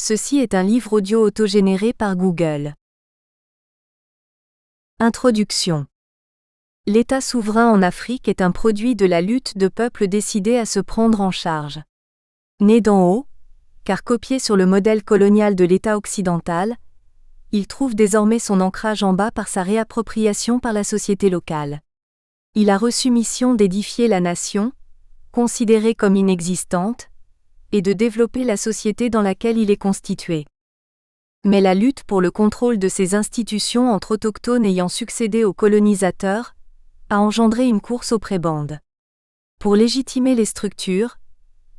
Ceci est un livre audio autogénéré par Google. Introduction. L'État souverain en Afrique est un produit de la lutte de peuples décidés à se prendre en charge. Né d'en haut, car copié sur le modèle colonial de l'État occidental, il trouve désormais son ancrage en bas par sa réappropriation par la société locale. Il a reçu mission d'édifier la nation, considérée comme inexistante, et de développer la société dans laquelle il est constitué. Mais la lutte pour le contrôle de ces institutions entre autochtones ayant succédé aux colonisateurs a engendré une course aux prébendes. Pour légitimer les structures,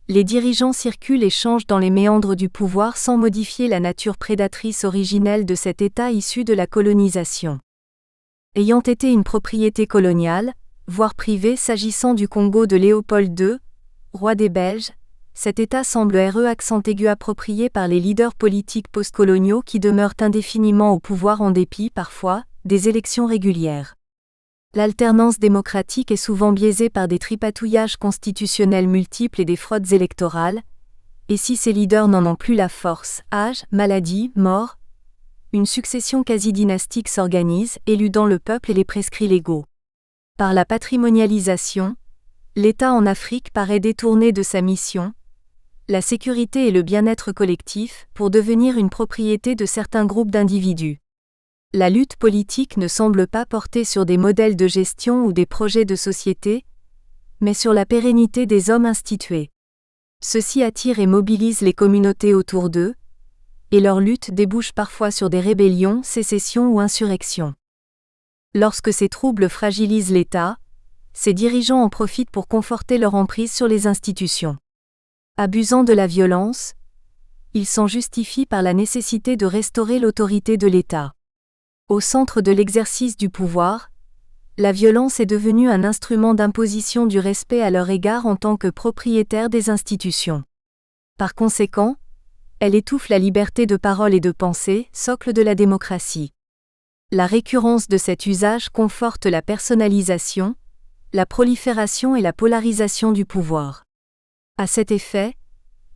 les dirigeants circulent et changent dans les méandres du pouvoir sans modifier la nature prédatrice originelle de cet État issu de la colonisation. Ayant été une propriété coloniale, voire privée s'agissant du Congo de Léopold II, roi des Belges, cet État semble accent aigu approprié par les leaders politiques postcoloniaux qui demeurent indéfiniment au pouvoir en dépit, parfois, des élections régulières. L'alternance démocratique est souvent biaisée par des tripatouillages constitutionnels multiples et des fraudes électorales, et si ces leaders n'en ont plus la force, âge, maladie, mort, une succession quasi-dynastique s'organise, éludant le peuple et les prescrits légaux. Par la patrimonialisation, l'État en Afrique paraît détourné de sa mission, la sécurité et le bien-être collectif, pour devenir une propriété de certains groupes d'individus. La lutte politique ne semble pas porter sur des modèles de gestion ou des projets de société, mais sur la pérennité des hommes institués. Ceux-ci attirent et mobilisent les communautés autour d'eux, et leur lutte débouche parfois sur des rébellions, sécessions ou insurrections. Lorsque ces troubles fragilisent l'État, ses dirigeants en profitent pour conforter leur emprise sur les institutions. Abusant de la violence, ils s'en justifient par la nécessité de restaurer l'autorité de l'État. Au centre de l'exercice du pouvoir, la violence est devenue un instrument d'imposition du respect à leur égard en tant que propriétaires des institutions. Par conséquent, elle étouffe la liberté de parole et de pensée, socle de la démocratie. La récurrence de cet usage conforte la personnalisation, la prolifération et la polarisation du pouvoir. À cet effet,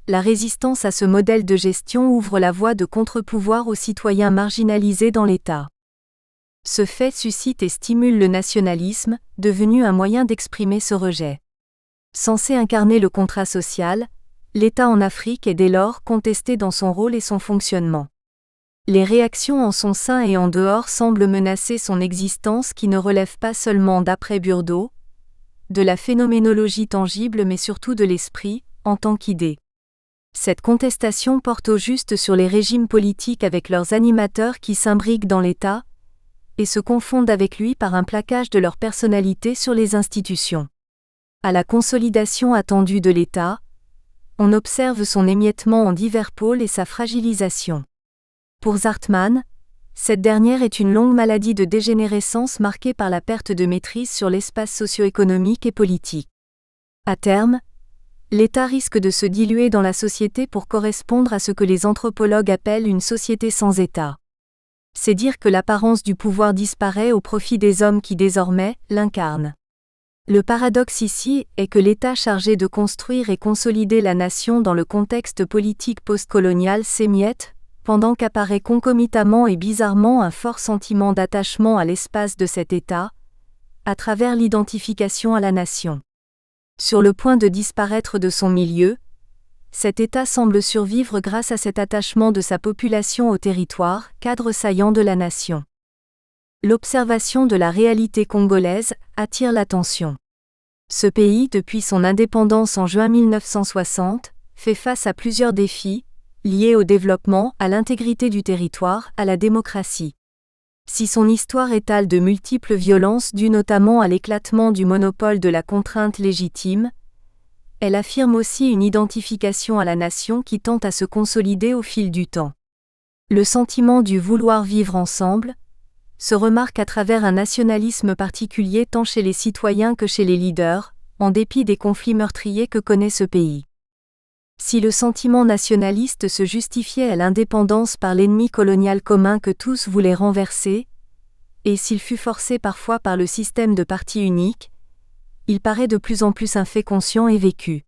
la résistance à ce modèle de gestion ouvre la voie de contre-pouvoir aux citoyens marginalisés dans l'État. Ce fait suscite et stimule le nationalisme, devenu un moyen d'exprimer ce rejet. Censé incarner le contrat social, l'État en Afrique est dès lors contesté dans son rôle et son fonctionnement. Les réactions en son sein et en dehors semblent menacer son existence qui ne relève pas seulement d'après Burdeau, de la phénoménologie tangible mais surtout de l'esprit, en tant qu'idée. Cette contestation porte au juste sur les régimes politiques avec leurs animateurs qui s'imbriquent dans l'État, et se confondent avec lui par un plaquage de leur personnalité sur les institutions. À la consolidation attendue de l'État, on observe son émiettement en divers pôles et sa fragilisation. Pour Zartman, cette dernière est une longue maladie de dégénérescence marquée par la perte de maîtrise sur l'espace socio-économique et politique. À terme, l'État risque de se diluer dans la société pour correspondre à ce que les anthropologues appellent une société sans État. C'est dire que l'apparence du pouvoir disparaît au profit des hommes qui désormais l'incarnent. Le paradoxe ici est que l'État chargé de construire et consolider la nation dans le contexte politique postcolonial s'émiette, pendant qu'apparaît concomitamment et bizarrement un fort sentiment d'attachement à l'espace de cet État, à travers l'identification à la nation. Sur le point de disparaître de son milieu, cet État semble survivre grâce à cet attachement de sa population au territoire, cadre saillant de la nation. L'observation de la réalité congolaise attire l'attention. Ce pays, depuis son indépendance en juin 1960, fait face à plusieurs défis, liés au développement, à l'intégrité du territoire, à la démocratie. Si son histoire étale de multiples violences dues notamment à l'éclatement du monopole de la contrainte légitime, elle affirme aussi une identification à la nation qui tente à se consolider au fil du temps. Le sentiment du vouloir vivre ensemble se remarque à travers un nationalisme particulier tant chez les citoyens que chez les leaders, en dépit des conflits meurtriers que connaît ce pays. Si le sentiment nationaliste se justifiait à l'indépendance par l'ennemi colonial commun que tous voulaient renverser, et s'il fut forcé parfois par le système de parti unique, il paraît de plus en plus un fait conscient et vécu.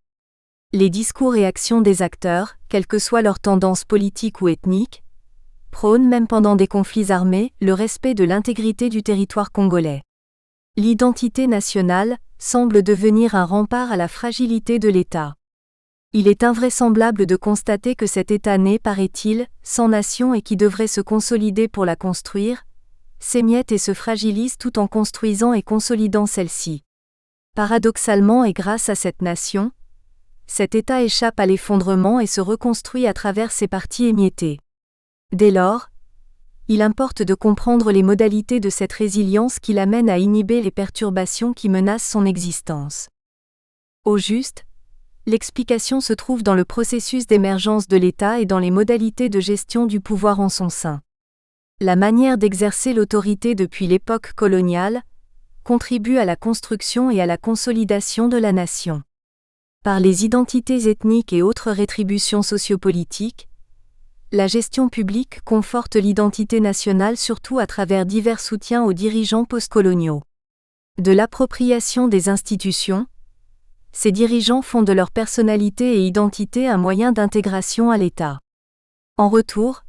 Les discours et actions des acteurs, quelle que soit leur tendance politique ou ethnique, prônent même pendant des conflits armés, le respect de l'intégrité du territoire congolais. L'identité nationale semble devenir un rempart à la fragilité de l'État. Il est invraisemblable de constater que cet État né, paraît-il, sans nation et qui devrait se consolider pour la construire, s'émiette et se fragilise tout en construisant et consolidant celle-ci. Paradoxalement et grâce à cette nation, cet État échappe à l'effondrement et se reconstruit à travers ses parties émiettées. Dès lors, il importe de comprendre les modalités de cette résilience qui l'amène à inhiber les perturbations qui menacent son existence. Au juste, l'explication se trouve dans le processus d'émergence de l'État et dans les modalités de gestion du pouvoir en son sein. La manière d'exercer l'autorité depuis l'époque coloniale contribue à la construction et à la consolidation de la nation. Par les identités ethniques et autres rétributions sociopolitiques, la gestion publique conforte l'identité nationale surtout à travers divers soutiens aux dirigeants postcoloniaux. De l'appropriation des institutions, ces dirigeants font de leur personnalité et identité un moyen d'intégration à l'État. En retour,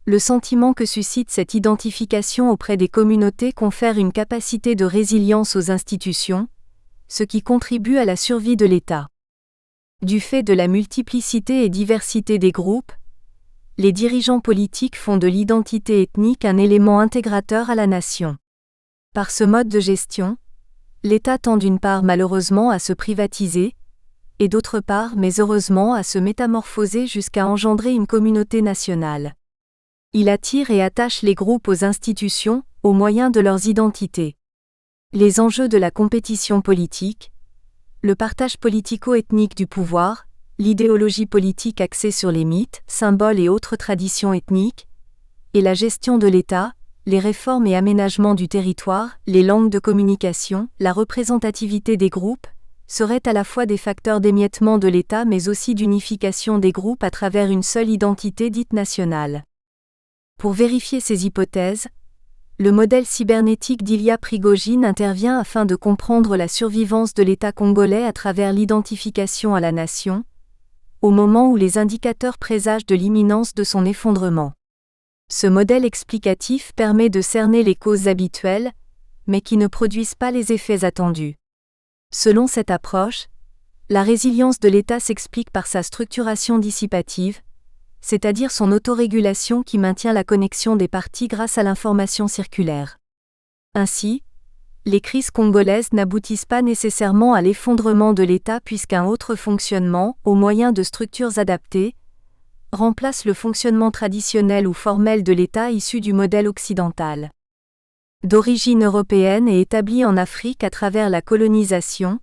le sentiment que suscite cette identification auprès des communautés confère une capacité de résilience aux institutions, ce qui contribue à la survie de l'État. Du fait de la multiplicité et diversité des groupes, les dirigeants politiques font de l'identité ethnique un élément intégrateur à la nation. Par ce mode de gestion, l'État tend d'une part malheureusement à se privatiser, et d'autre part mais heureusement à se métamorphoser jusqu'à engendrer une communauté nationale. Il attire et attache les groupes aux institutions, au moyen de leurs identités. Les enjeux de la compétition politique, le partage politico-ethnique du pouvoir, l'idéologie politique axée sur les mythes, symboles et autres traditions ethniques, et la gestion de l'État, les réformes et aménagements du territoire, les langues de communication, la représentativité des groupes, seraient à la fois des facteurs d'émiettement de l'État mais aussi d'unification des groupes à travers une seule identité dite nationale. Pour vérifier ces hypothèses, le modèle cybernétique d'Ilya Prigojine intervient afin de comprendre la survivance de l'État congolais à travers l'identification à la nation, au moment où les indicateurs présagent de l'imminence de son effondrement. Ce modèle explicatif permet de cerner les causes habituelles, mais qui ne produisent pas les effets attendus. Selon cette approche, la résilience de l'État s'explique par sa structuration dissipative, c'est-à-dire son autorégulation qui maintient la connexion des parties grâce à l'information circulaire. Ainsi, les crises congolaises n'aboutissent pas nécessairement à l'effondrement de l'État puisqu'un autre fonctionnement, au moyen de structures adaptées, remplace le fonctionnement traditionnel ou formel de l'État issu du modèle occidental. D'origine européenne et établi en Afrique à travers la colonisation,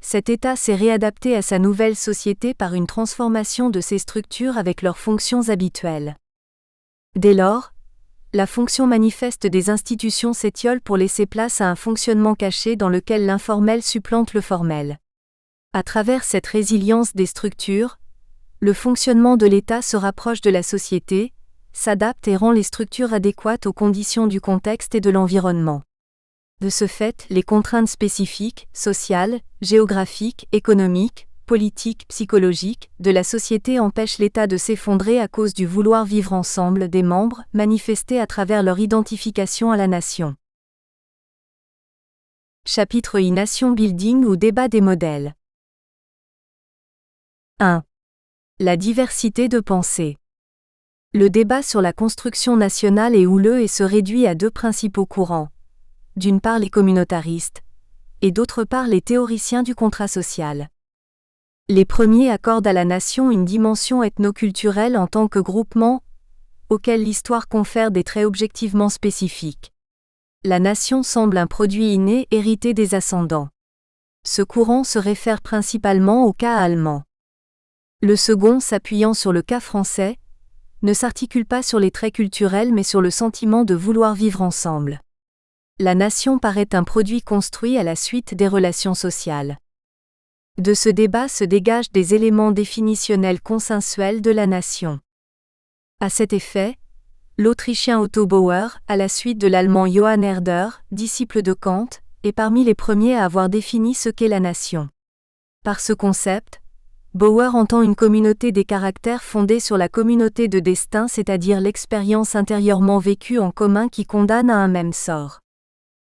cet État s'est réadapté à sa nouvelle société par une transformation de ses structures avec leurs fonctions habituelles. Dès lors, la fonction manifeste des institutions s'étiole pour laisser place à un fonctionnement caché dans lequel l'informel supplante le formel. À travers cette résilience des structures, le fonctionnement de l'État se rapproche de la société, s'adapte et rend les structures adéquates aux conditions du contexte et de l'environnement. De ce fait, les contraintes spécifiques, sociales, géographiques, économiques, politiques, psychologiques, de la société empêchent l'État de s'effondrer à cause du vouloir vivre ensemble des membres, manifestés à travers leur identification à la nation. Chapitre I Nation Building ou débat des modèles. 1. La diversité de pensée. Le débat sur la construction nationale est houleux et se réduit à deux principaux courants. D'une part les communautaristes, et d'autre part les théoriciens du contrat social. Les premiers accordent à la nation une dimension ethnoculturelle en tant que groupement, auquel l'histoire confère des traits objectivement spécifiques. La nation semble un produit inné hérité des ascendants. Ce courant se réfère principalement au cas allemand. Le second, s'appuyant sur le cas français, ne s'articule pas sur les traits culturels mais sur le sentiment de vouloir vivre ensemble. La nation paraît un produit construit à la suite des relations sociales. De ce débat se dégagent des éléments définitionnels consensuels de la nation. À cet effet, l'Autrichien Otto Bauer, à la suite de l'Allemand Johann Herder, disciple de Kant, est parmi les premiers à avoir défini ce qu'est la nation. Par ce concept, Bauer entend une communauté des caractères fondée sur la communauté de destin, c'est-à-dire l'expérience intérieurement vécue en commun qui condamne à un même sort.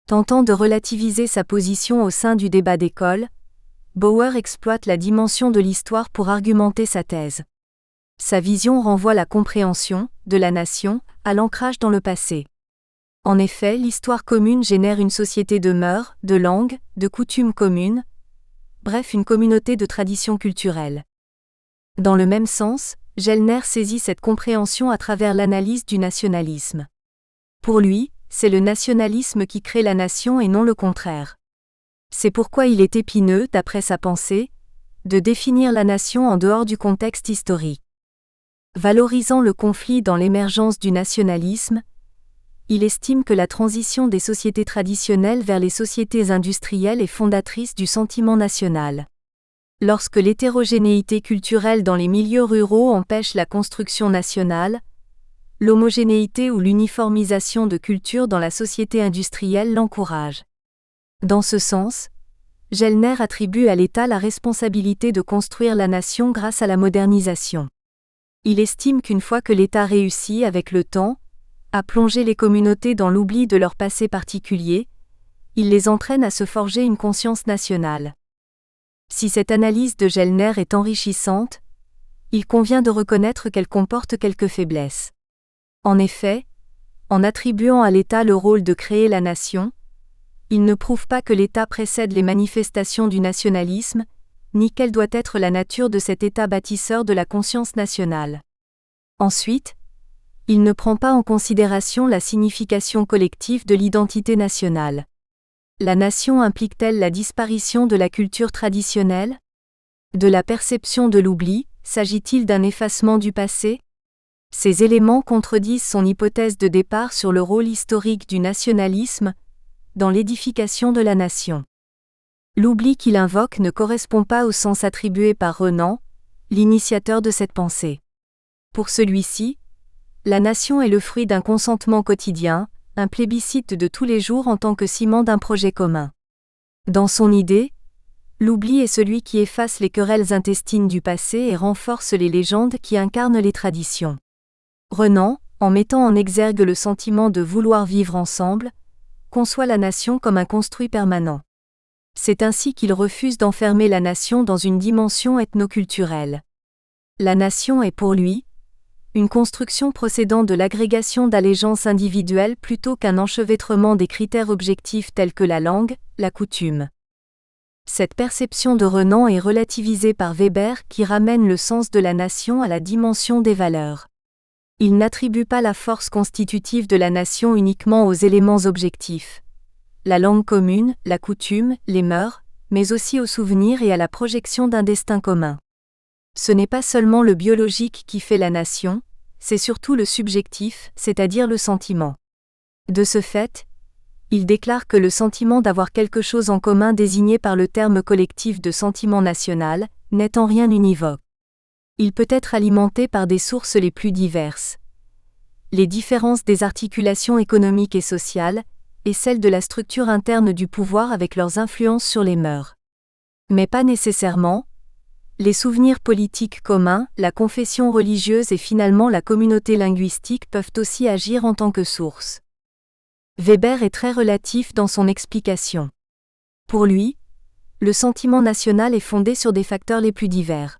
Tentant de relativiser sa position au sein du débat d'école, Bauer exploite la dimension de l'histoire pour argumenter sa thèse. Sa vision renvoie la compréhension de la nation à l'ancrage dans le passé. En effet, l'histoire commune génère une société de mœurs, de langues, de coutumes communes, bref une communauté de traditions culturelles. Dans le même sens, Gellner saisit cette compréhension à travers l'analyse du nationalisme. Pour lui, c'est le nationalisme qui crée la nation et non le contraire. C'est pourquoi il est épineux, d'après sa pensée, de définir la nation en dehors du contexte historique. Valorisant le conflit dans l'émergence du nationalisme, il estime que la transition des sociétés traditionnelles vers les sociétés industrielles est fondatrice du sentiment national. Lorsque l'hétérogénéité culturelle dans les milieux ruraux empêche la construction nationale, l'homogénéité ou l'uniformisation de culture dans la société industrielle l'encourage. Dans ce sens, Gellner attribue à l'État la responsabilité de construire la nation grâce à la modernisation. Il estime qu'une fois que l'État réussit avec le temps à plonger les communautés dans l'oubli de leur passé particulier, il les entraîne à se forger une conscience nationale. Si cette analyse de Gellner est enrichissante, il convient de reconnaître qu'elle comporte quelques faiblesses. En effet, en attribuant à l'État le rôle de créer la nation, il ne prouve pas que l'État précède les manifestations du nationalisme, ni quelle doit être la nature de cet État bâtisseur de la conscience nationale. Ensuite, il ne prend pas en considération la signification collective de l'identité nationale. La nation implique-t-elle la disparition de la culture traditionnelle ? De la perception de l'oubli, s'agit-il d'un effacement du passé ? Ces éléments contredisent son hypothèse de départ sur le rôle historique du nationalisme dans l'édification de la nation. L'oubli qu'il invoque ne correspond pas au sens attribué par Renan, l'initiateur de cette pensée. Pour celui-ci, la nation est le fruit d'un consentement quotidien, un plébiscite de tous les jours en tant que ciment d'un projet commun. Dans son idée, l'oubli est celui qui efface les querelles intestines du passé et renforce les légendes qui incarnent les traditions. Renan, en mettant en exergue le sentiment de vouloir vivre ensemble, conçoit la nation comme un construit permanent. C'est ainsi qu'il refuse d'enfermer la nation dans une dimension ethnoculturelle. La nation est pour lui une construction procédant de l'agrégation d'allégeances individuelles plutôt qu'un enchevêtrement des critères objectifs tels que la langue, la coutume. Cette perception de Renan est relativisée par Weber qui ramène le sens de la nation à la dimension des valeurs. Il n'attribue pas la force constitutive de la nation uniquement aux éléments objectifs, la langue commune, la coutume, les mœurs, mais aussi aux souvenirs et à la projection d'un destin commun. Ce n'est pas seulement le biologique qui fait la nation, c'est surtout le subjectif, c'est-à-dire le sentiment. De ce fait, il déclare que le sentiment d'avoir quelque chose en commun désigné par le terme collectif de sentiment national n'est en rien univoque. Il peut être alimenté par des sources les plus diverses. Les différences des articulations économiques et sociales, et celles de la structure interne du pouvoir avec leurs influences sur les mœurs. Mais pas nécessairement. Les souvenirs politiques communs, la confession religieuse et finalement la communauté linguistique peuvent aussi agir en tant que source. Weber est très relatif dans son explication. Pour lui, le sentiment national est fondé sur des facteurs les plus divers.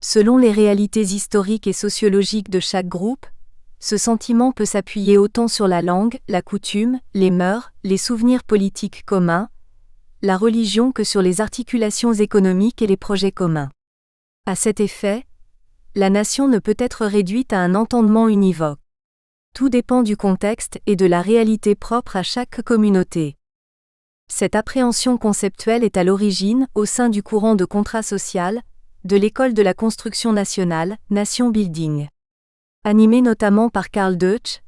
Selon les réalités historiques et sociologiques de chaque groupe, ce sentiment peut s'appuyer autant sur la langue, la coutume, les mœurs, les souvenirs politiques communs, la religion que sur les articulations économiques et les projets communs. À cet effet, la nation ne peut être réduite à un entendement univoque. Tout dépend du contexte et de la réalité propre à chaque communauté. Cette appréhension conceptuelle est à l'origine, au sein du courant de contrat social, de l'école de la construction nationale, Nation Building. Animée notamment par Karl Deutsch,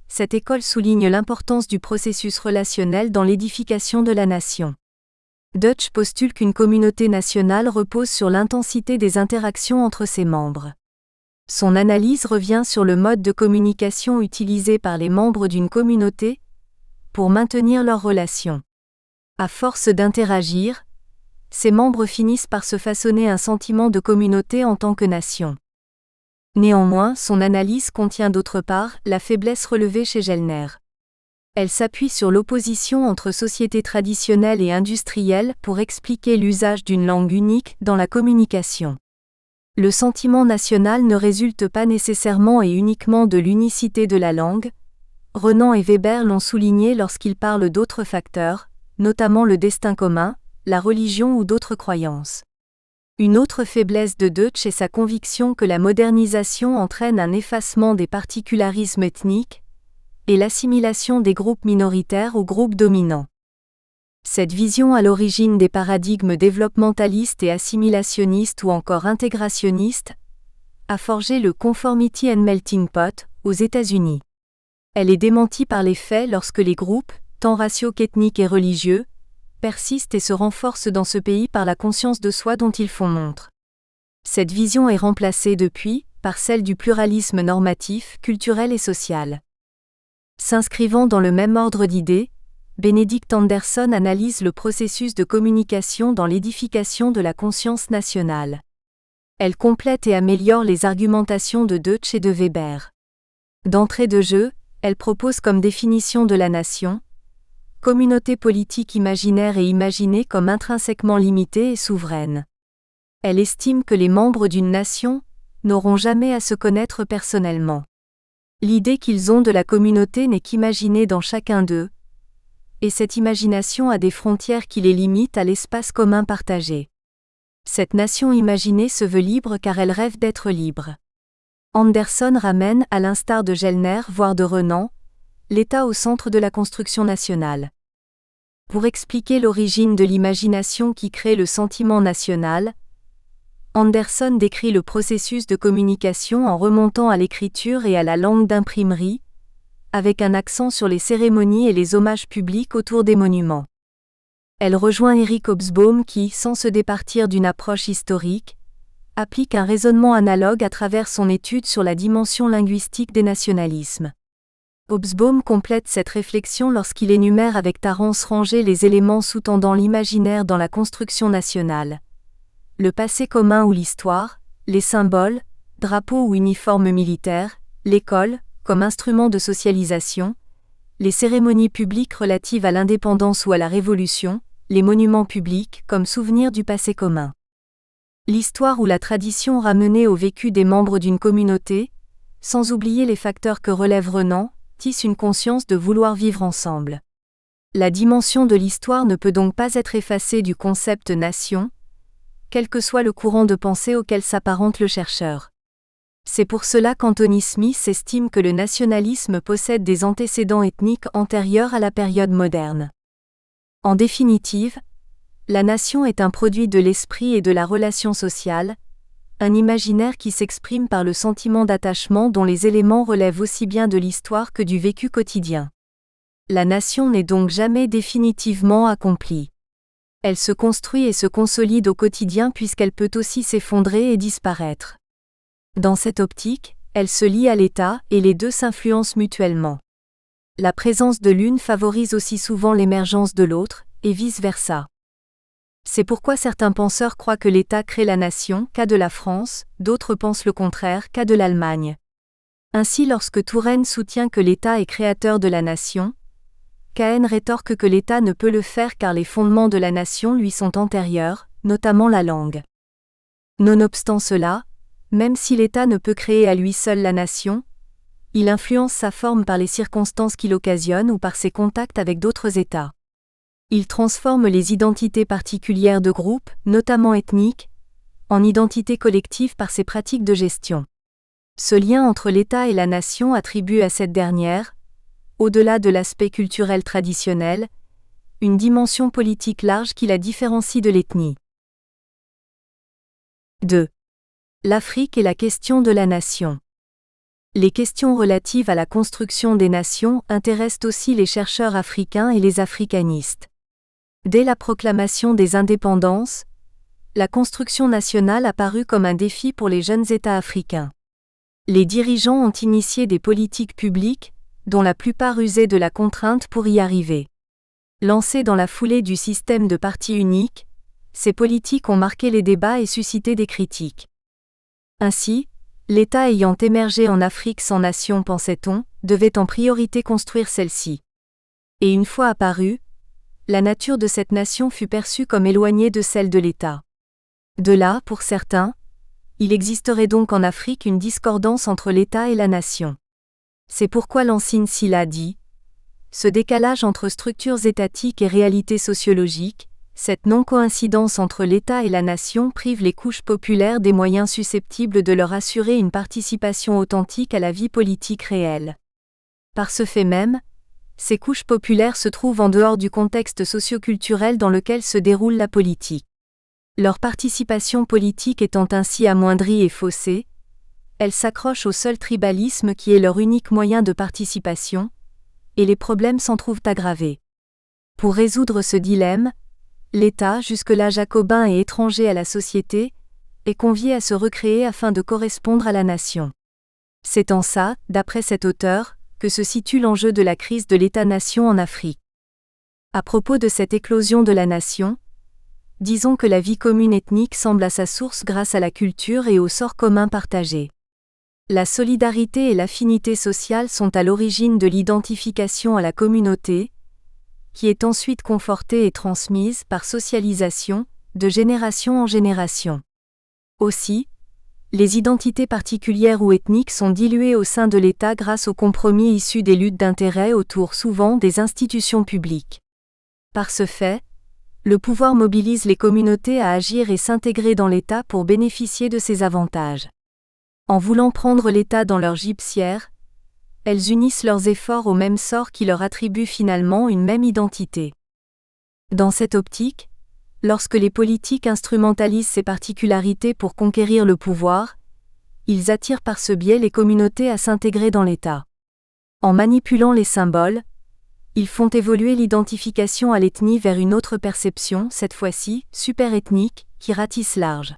cette école souligne l'importance du processus relationnel dans l'édification de la nation. Deutsch postule qu'une communauté nationale repose sur l'intensité des interactions entre ses membres. Son analyse revient sur le mode de communication utilisé par les membres d'une communauté pour maintenir leurs relations. À force d'interagir, ses membres finissent par se façonner un sentiment de communauté en tant que nation. Néanmoins, son analyse contient d'autre part la faiblesse relevée chez Gellner. Elle s'appuie sur l'opposition entre sociétés traditionnelles et industrielles pour expliquer l'usage d'une langue unique dans la communication. Le sentiment national ne résulte pas nécessairement et uniquement de l'unicité de la langue. Renan et Weber l'ont souligné lorsqu'ils parlent d'autres facteurs, notamment le destin commun, la religion ou d'autres croyances. Une autre faiblesse de Deutsch est sa conviction que la modernisation entraîne un effacement des particularismes ethniques et l'assimilation des groupes minoritaires aux groupes dominants. Cette vision à l'origine des paradigmes développementalistes et assimilationnistes ou encore intégrationnistes a forgé le Conformity and Melting Pot aux États-Unis. Elle est démentie par les faits lorsque les groupes, tant raciaux qu'ethniques et religieux, persistent et se renforcent dans ce pays par la conscience de soi dont ils font montre. Cette vision est remplacée depuis par celle du pluralisme normatif, culturel et social. S'inscrivant dans le même ordre d'idées, Benedict Anderson analyse le processus de communication dans l'édification de la conscience nationale. Elle complète et améliore les argumentations de Deutsch et de Weber. D'entrée de jeu, elle propose comme définition de la nation communauté politique imaginaire et imaginée comme intrinsèquement limitée et souveraine. Elle estime que les membres d'une nation n'auront jamais à se connaître personnellement. L'idée qu'ils ont de la communauté n'est qu'imaginée dans chacun d'eux, et cette imagination a des frontières qui les limitent à l'espace commun partagé. Cette nation imaginée se veut libre car elle rêve d'être libre. Anderson ramène, à l'instar de Gellner voire de Renan, l'État au centre de la construction nationale. Pour expliquer l'origine de l'imagination qui crée le sentiment national, Anderson décrit le processus de communication en remontant à l'écriture et à la langue d'imprimerie, avec un accent sur les cérémonies et les hommages publics autour des monuments. Elle rejoint Eric Hobsbawm qui, sans se départir d'une approche historique, applique un raisonnement analogue à travers son étude sur la dimension linguistique des nationalismes. Hobsbawm complète cette réflexion lorsqu'il énumère avec Terence Ranger les éléments sous-tendant l'imaginaire dans la construction nationale. Le passé commun ou l'histoire, les symboles, drapeaux ou uniformes militaires, l'école, comme instrument de socialisation, les cérémonies publiques relatives à l'indépendance ou à la Révolution, les monuments publics comme souvenir du passé commun. L'histoire ou la tradition ramenée au vécu des membres d'une communauté, sans oublier les facteurs que relève Renan, tissent une conscience de vouloir vivre ensemble. La dimension de l'histoire ne peut donc pas être effacée du concept nation, quel que soit le courant de pensée auquel s'apparente le chercheur. C'est pour cela qu'Anthony Smith estime que le nationalisme possède des antécédents ethniques antérieurs à la période moderne. En définitive, la nation est un produit de l'esprit et de la relation sociale, un imaginaire qui s'exprime par le sentiment d'attachement dont les éléments relèvent aussi bien de l'histoire que du vécu quotidien. La nation n'est donc jamais définitivement accomplie. Elle se construit et se consolide au quotidien puisqu'elle peut aussi s'effondrer et disparaître. Dans cette optique, elle se lie à l'État et les deux s'influencent mutuellement. La présence de l'une favorise aussi souvent l'émergence de l'autre, et vice-versa. C'est pourquoi certains penseurs croient que l'État crée la nation, cas de la France, d'autres pensent le contraire, cas de l'Allemagne. Ainsi lorsque Touraine soutient que l'État est créateur de la nation, Cahen rétorque que l'État ne peut le faire car les fondements de la nation lui sont antérieurs, notamment la langue. Nonobstant cela, même si l'État ne peut créer à lui seul la nation, il influence sa forme par les circonstances qu'il occasionne ou par ses contacts avec d'autres États. Il transforme les identités particulières de groupes, notamment ethniques, en identités collectives par ses pratiques de gestion. Ce lien entre l'État et la nation attribue à cette dernière, au-delà de l'aspect culturel traditionnel, une dimension politique large qui la différencie de l'ethnie. 2. L'Afrique et la question de la nation. Les questions relatives à la construction des nations intéressent aussi les chercheurs africains et les africanistes. Dès la proclamation des indépendances, la construction nationale apparut comme un défi pour les jeunes États africains. Les dirigeants ont initié des politiques publiques, dont la plupart usaient de la contrainte pour y arriver. Lancée dans la foulée du système de parti unique, ces politiques ont marqué les débats et suscité des critiques. Ainsi, l'État ayant émergé en Afrique sans nation, pensait-on, devait en priorité construire celle-ci. Et une fois apparue, la nature de cette nation fut perçue comme éloignée de celle de l'État. De là, pour certains, il existerait donc en Afrique une discordance entre l'État et la nation. C'est pourquoi Lansing Silla dit « Ce décalage entre structures étatiques et réalités sociologiques, cette non-coïncidence entre l'État et la nation prive les couches populaires des moyens susceptibles de leur assurer une participation authentique à la vie politique réelle. Par ce fait même, ces couches populaires se trouvent en dehors du contexte socio-culturel dans lequel se déroule la politique. Leur participation politique étant ainsi amoindrie et faussée, elles s'accrochent au seul tribalisme qui est leur unique moyen de participation, et les problèmes s'en trouvent aggravés. Pour résoudre ce dilemme, l'État, jusque-là jacobin et étranger à la société, est convié à se recréer afin de correspondre à la nation. C'est en ça, d'après cet auteur, que se situe l'enjeu de la crise de l'État-nation en Afrique. À propos de cette éclosion de la nation, disons que la vie commune ethnique semble à sa source grâce à la culture et au sort commun partagé. La solidarité et l'affinité sociale sont à l'origine de l'identification à la communauté, qui est ensuite confortée et transmise par socialisation, de génération en génération. Aussi, les identités particulières ou ethniques sont diluées au sein de l'État grâce aux compromis issus des luttes d'intérêts autour souvent des institutions publiques. Par ce fait, le pouvoir mobilise les communautés à agir et s'intégrer dans l'État pour bénéficier de ses avantages. En voulant prendre l'État dans leur gibecière, elles unissent leurs efforts au même sort qui leur attribue finalement une même identité. Dans cette optique, lorsque les politiques instrumentalisent ces particularités pour conquérir le pouvoir, ils attirent par ce biais les communautés à s'intégrer dans l'État. En manipulant les symboles, ils font évoluer l'identification à l'ethnie vers une autre perception, cette fois-ci, super-ethnique, qui ratisse large.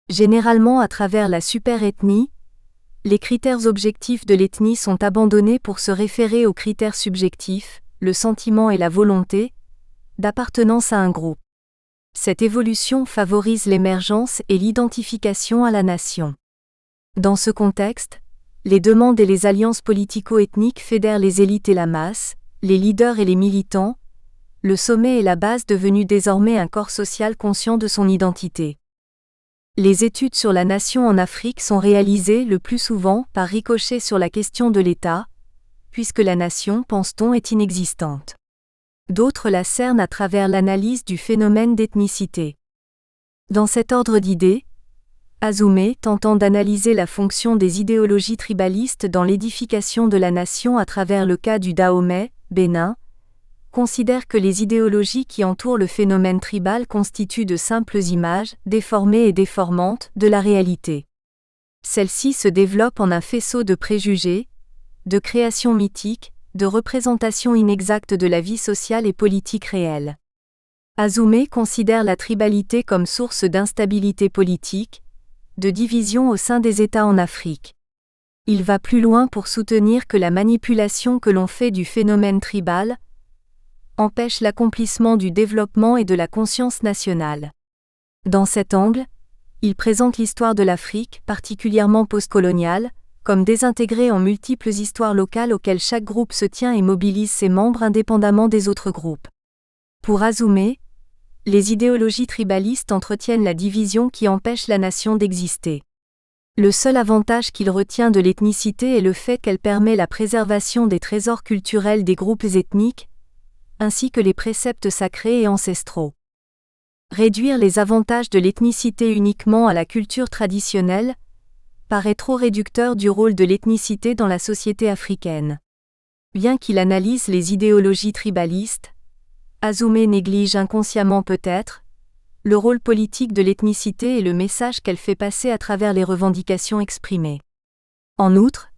Généralement à travers la super-ethnie, les critères objectifs de l'ethnie sont abandonnés pour se référer aux critères subjectifs, le sentiment et la volonté, d'appartenance à un groupe. Cette évolution favorise l'émergence et l'identification à la nation. Dans ce contexte, les demandes et les alliances politico-ethniques fédèrent les élites et la masse, les leaders et les militants, le sommet et la base devenus désormais un corps social conscient de son identité. Les études sur la nation en Afrique sont réalisées le plus souvent par ricochet sur la question de l'État, puisque la nation, pense-t-on, est inexistante. D'autres la cernent à travers l'analyse du phénomène d'ethnicité. Dans cet ordre d'idées, Azoumé, tentant d'analyser la fonction des idéologies tribalistes dans l'édification de la nation à travers le cas du Dahomey, Bénin, considère que les idéologies qui entourent le phénomène tribal constituent de simples images, déformées et déformantes, de la réalité. Celles-ci se développent en un faisceau de préjugés, de créations mythiques, de représentations inexactes de la vie sociale et politique réelle. Azoumé considère la tribalité comme source d'instabilité politique, de division au sein des États en Afrique. Il va plus loin pour soutenir que la manipulation que l'on fait du phénomène tribal empêche l'accomplissement du développement et de la conscience nationale. Dans cet angle, il présente l'histoire de l'Afrique, particulièrement postcoloniale, comme désintégrée en multiples histoires locales auxquelles chaque groupe se tient et mobilise ses membres indépendamment des autres groupes. Pour Azoumé, les idéologies tribalistes entretiennent la division qui empêche la nation d'exister. Le seul avantage qu'il retient de l'ethnicité est le fait qu'elle permet la préservation des trésors culturels des groupes ethniques, ainsi que les préceptes sacrés et ancestraux. Réduire les avantages de l'ethnicité uniquement à la culture traditionnelle paraît trop réducteur du rôle de l'ethnicité dans la société africaine. Bien qu'il analyse les idéologies tribalistes, Azoumé néglige inconsciemment peut-être le rôle politique de l'ethnicité et le message qu'elle fait passer à travers les revendications exprimées. En outre,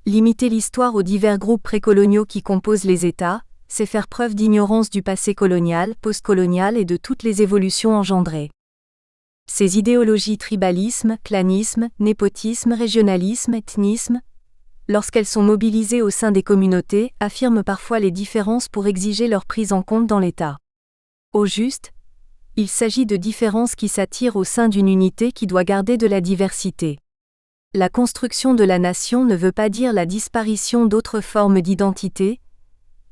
limiter l'histoire aux divers groupes précoloniaux qui composent les États, c'est faire preuve d'ignorance du passé colonial, postcolonial et de toutes les évolutions engendrées. Ces idéologies tribalisme, clanisme, népotisme, régionalisme, ethnisme, lorsqu'elles sont mobilisées au sein des communautés, affirment parfois les différences pour exiger leur prise en compte dans l'État. Au juste, Il s'agit de différences qui s'attirent au sein d'une unité qui doit garder de la diversité. La construction de la nation ne veut pas dire la disparition d'autres formes d'identité,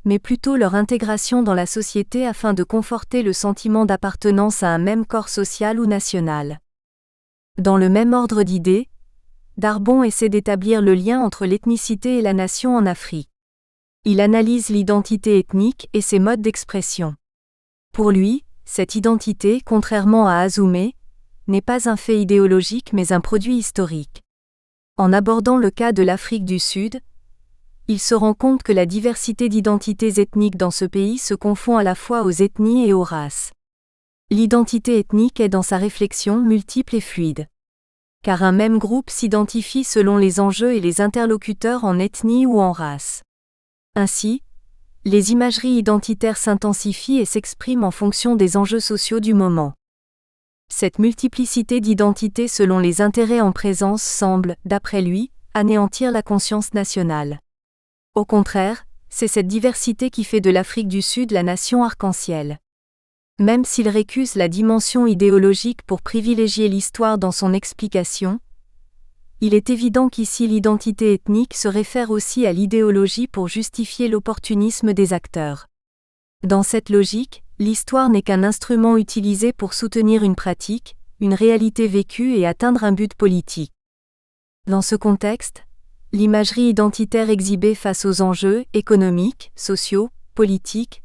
mais plutôt leur intégration dans la société afin de conforter le sentiment d'appartenance à un même corps social ou national. Dans le même ordre d'idées, Darbon essaie d'établir le lien entre l'ethnicité et la nation en Afrique. Il analyse l'identité ethnique et ses modes d'expression. Pour lui, cette identité, contrairement à Azoumé, n'est pas un fait idéologique mais un produit historique. En abordant le cas de l'Afrique du Sud, il se rend compte que la diversité d'identités ethniques dans ce pays se confond à la fois aux ethnies et aux races. L'identité ethnique est dans sa réflexion multiple et fluide. Car un même groupe s'identifie selon les enjeux et les interlocuteurs en ethnie ou en race. Ainsi, les imageries identitaires s'intensifient et s'expriment en fonction des enjeux sociaux du moment. Cette multiplicité d'identités selon les intérêts en présence semble, d'après lui, anéantir la conscience nationale. Au contraire, c'est cette diversité qui fait de l'Afrique du Sud la nation arc-en-ciel. Même s'il récuse la dimension idéologique pour privilégier l'histoire dans son explication, il est évident qu'ici l'identité ethnique se réfère aussi à l'idéologie pour justifier l'opportunisme des acteurs. Dans cette logique, l'histoire n'est qu'un instrument utilisé pour soutenir une pratique, une réalité vécue et atteindre un but politique. Dans ce contexte, l'imagerie identitaire exhibée face aux enjeux économiques, sociaux, politiques,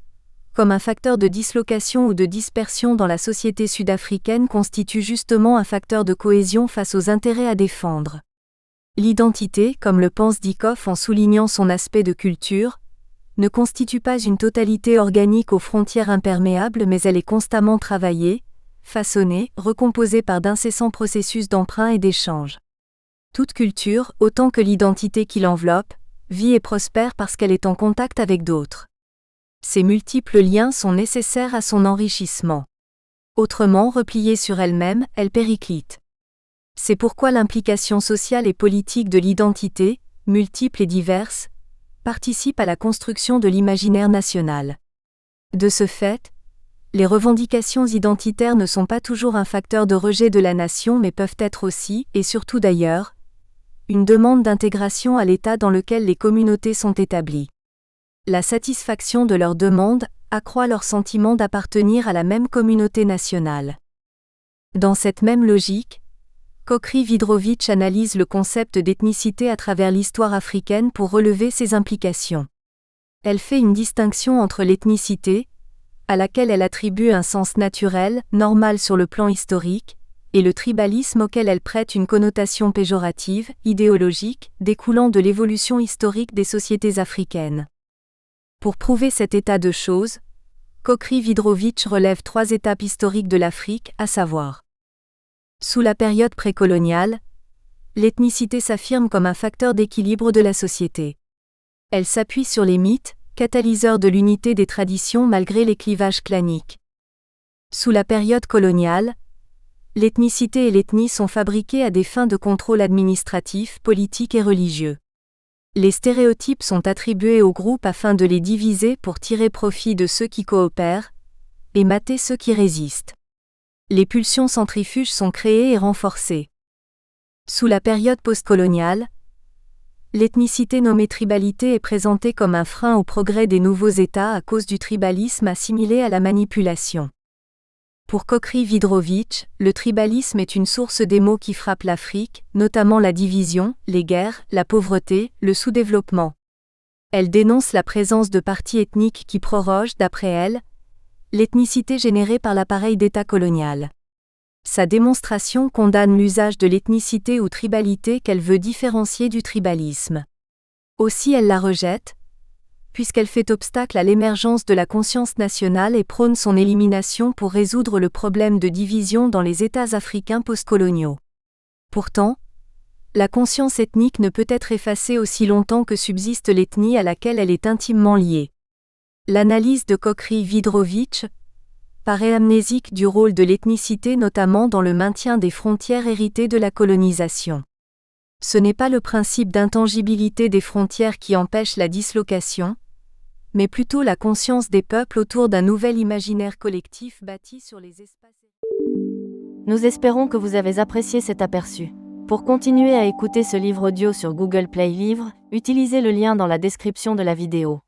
comme un facteur de dislocation ou de dispersion dans la société sud-africaine constitue justement un facteur de cohésion face aux intérêts à défendre. L'identité, comme le pense Dikoff en soulignant son aspect de culture, ne constitue pas une totalité organique aux frontières imperméables mais elle est constamment travaillée, façonnée, recomposée par d'incessants processus d'emprunt et d'échange. Toute culture, autant que l'identité qui l'enveloppe, vit et prospère parce qu'elle est en contact avec d'autres. Ces multiples liens sont nécessaires à son enrichissement. Autrement, repliée sur elle-même, elle périclite. C'est pourquoi l'implication sociale et politique de l'identité, multiple et diverse, participe à la construction de l'imaginaire national. De ce fait, les revendications identitaires ne sont pas toujours un facteur de rejet de la nation mais peuvent être aussi, et surtout d'ailleurs, une demande d'intégration à l'état dans lequel les communautés sont établies. La satisfaction de leurs demandes accroît leur sentiment d'appartenir à la même communauté nationale. Dans cette même logique, Kokry-Vidrovitch analyse le concept d'ethnicité à travers l'histoire africaine pour relever ses implications. Elle fait une distinction entre l'ethnicité, à laquelle elle attribue un sens naturel, normal sur le plan historique, et le tribalisme auquel elle prête une connotation péjorative, idéologique, découlant de l'évolution historique des sociétés africaines. Pour prouver cet état de choses, Kokry-Vidrovitch relève 3 étapes historiques de l'Afrique, à savoir: sous la période précoloniale, l'ethnicité s'affirme comme un facteur d'équilibre de la société. Elle s'appuie sur les mythes, catalyseurs de l'unité des traditions malgré les clivages claniques. Sous la période coloniale, l'ethnicité et l'ethnie sont fabriquées à des fins de contrôle administratif, politique et religieux. Les stéréotypes sont attribués aux groupes afin de les diviser pour tirer profit de ceux qui coopèrent et mater ceux qui résistent. Les pulsions centrifuges sont créées et renforcées. Sous la période postcoloniale, l'ethnicité nommée tribalité est présentée comme un frein au progrès des nouveaux États à cause du tribalisme assimilé à la manipulation. Pour Kokry-Vidrovitch, le tribalisme est une source des maux qui frappent l'Afrique, notamment la division, les guerres, la pauvreté, le sous-développement. Elle dénonce la présence de partis ethniques qui prorogent, d'après elle, l'ethnicité générée par l'appareil d'État colonial. Sa démonstration condamne l'usage de l'ethnicité ou tribalité qu'elle veut différencier du tribalisme. Aussi elle la rejette, puisqu'elle fait obstacle à l'émergence de la conscience nationale et prône son élimination pour résoudre le problème de division dans les États africains postcoloniaux. Pourtant, la conscience ethnique ne peut être effacée aussi longtemps que subsiste l'ethnie à laquelle elle est intimement liée. L'analyse de Kokry-Vidrovitch paraît amnésique du rôle de l'ethnicité notamment dans le maintien des frontières héritées de la colonisation. Ce n'est pas le principe d'intangibilité des frontières qui empêche la dislocation, mais plutôt la conscience des peuples autour d'un nouvel imaginaire collectif bâti sur les espaces. Nous espérons que vous avez apprécié cet aperçu. Pour continuer à écouter ce livre audio sur Google Play Livres, utilisez le lien dans la description de la vidéo.